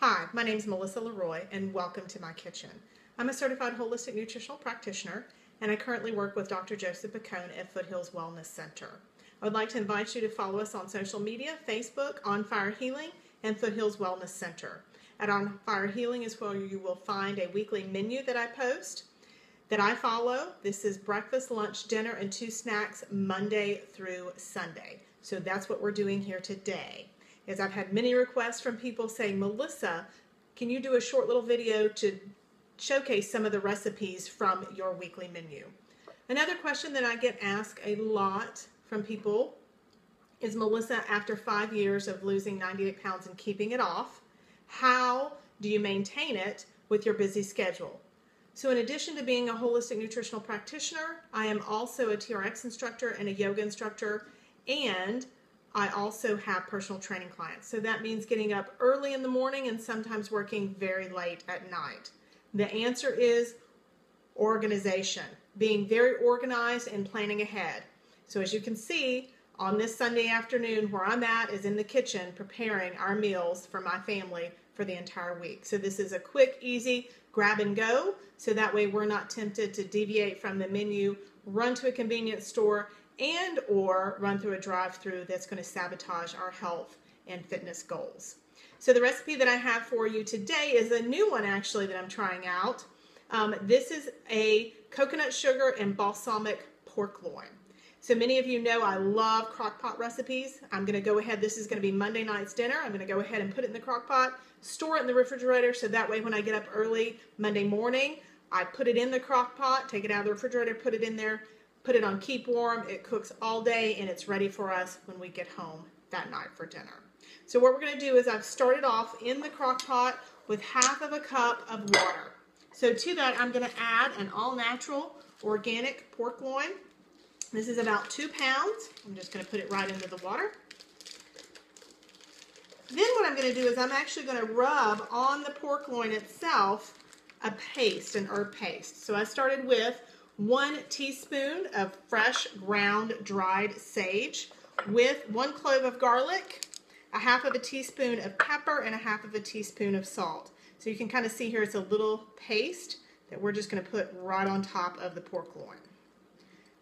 Hi, my name is Melissa Leroy and welcome to my kitchen. I'm a certified holistic nutritional practitioner and I currently work with Dr. Joseph Bacone at Foothills Wellness Center. I would like to invite you to follow us on social media, Facebook, On Fire Healing, and Foothills Wellness Center. At On Fire Healing is where you will find a weekly menu that I post, that I follow. This is breakfast, lunch, dinner, and 2 snacks Monday through Sunday. So that's what we're doing here today. Is I've had many requests from people saying, Melissa, can you do a short little video to showcase some of the recipes from your weekly menu? Another question that I get asked a lot from people is, Melissa, after 5 years of losing 98 pounds and keeping it off, how do you maintain it with your busy schedule? So in addition to being a holistic nutritional practitioner, I am also a TRX instructor and a yoga instructor, and I also have personal training clients. So that means getting up early in the morning and sometimes working very late at night. The answer is organization, being very organized and planning ahead. So as you can see, on this Sunday afternoon, where I'm at is in the kitchen preparing our meals for my family for the entire week. So this is a quick, easy grab and go, so that way we're not tempted to deviate from the menu, run to a convenience store, and or run through a drive-through that's going to sabotage our health and fitness goals. So the recipe that I have for you today is a new one actually that I'm trying out. This is a coconut sugar and balsamic pork loin. So many of you know I love crock pot recipes. I'm going to go ahead, this is going to be Monday night's dinner. I'm going to go ahead and put it in the crock pot, store it in the refrigerator, so that way when I get up early Monday morning, I put it in the crock pot, take it out of the refrigerator, put it in there, put it on keep warm. It cooks all day and it's ready for us when we get home that night for dinner. So what we're going to do is I've started off in the crock pot with 1/2 cup of water. So to that I'm going to add an all-natural organic pork loin. This is about 2 pounds. I'm just going to put it right into the water. Then what I'm going to do is I'm actually going to rub on the pork loin itself a paste, an herb paste. So I started with 1 teaspoon of fresh ground dried sage with 1 clove of garlic, 1/2 teaspoon of pepper, and 1/2 teaspoon of salt. So you can kind of see here it's a little paste that we're just going to put right on top of the pork loin.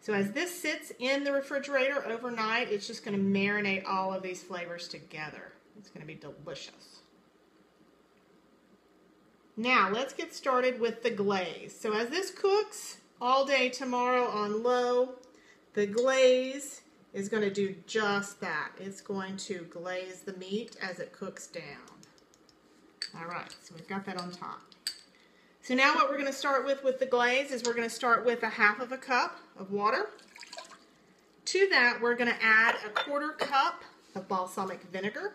So as this sits in the refrigerator overnight, it's just going to marinate all of these flavors together. It's going to be delicious. Now let's get started with the glaze. So as this cooks all day tomorrow on low, the glaze is going to do just that. It's going to glaze the meat as it cooks down. All right, so we've got that on top. So now what we're going to start with the glaze is we're going to start with 1/2 cup of water. To that we're going to add 1/4 cup of balsamic vinegar.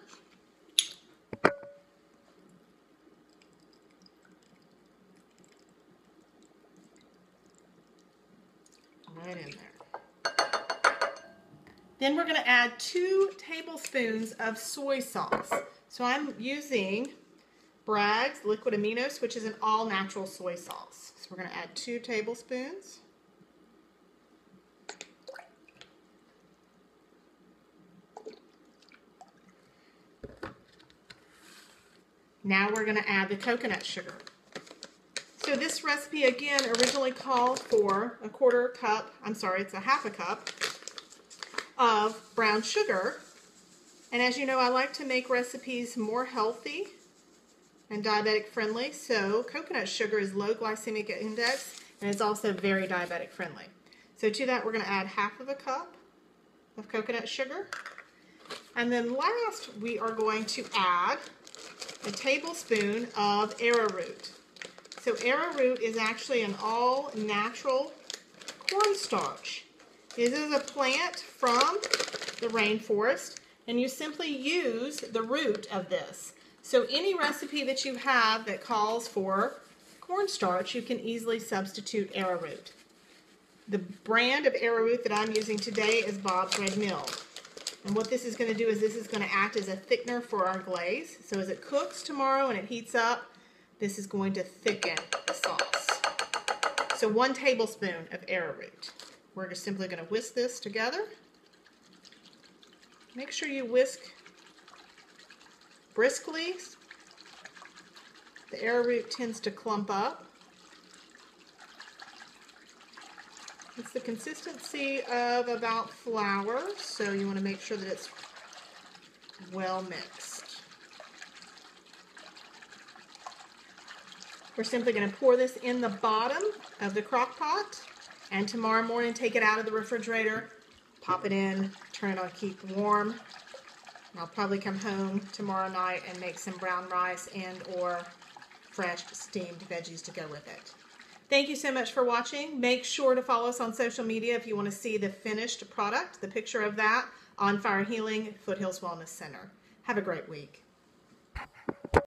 Right in there. Then we're going to add 2 tablespoons of soy sauce. So I'm using Bragg's Liquid Aminos, which is an all-natural soy sauce. So we're going to add 2 tablespoons. Now we're going to add the coconut sugar. So this recipe again originally called for 1/4 cup, I'm sorry, it's 1/2 cup of brown sugar. And as you know, I like to make recipes more healthy and diabetic friendly. So coconut sugar is low glycemic index and it's also very diabetic friendly. So to that we're going to add 1/2 cup of coconut sugar. And then last we are going to add a tablespoon of arrowroot. So arrowroot is actually an all-natural cornstarch. This is a plant from the rainforest, and you simply use the root of this. So any recipe that you have that calls for cornstarch, you can easily substitute arrowroot. The brand of arrowroot that I'm using today is Bob's Red Mill. And what this is going to do is this is going to act as a thickener for our glaze. So as it cooks tomorrow and it heats up, this is going to thicken the sauce. So 1 tablespoon of arrowroot. We're just simply going to whisk this together. Make sure you whisk briskly The arrowroot tends to clump up. It's the consistency of about flour, so you want to make sure that it's well mixed. We're simply going to pour this in the bottom of the crock pot, and tomorrow morning take it out of the refrigerator, pop it in, turn it on, keep warm. And I'll probably come home tomorrow night and make some brown rice and or fresh steamed veggies to go with it. Thank you so much for watching. Make sure to follow us on social media if you want to see the finished product, the picture of that, on Fire Healing Foothills Wellness Center. Have a great week.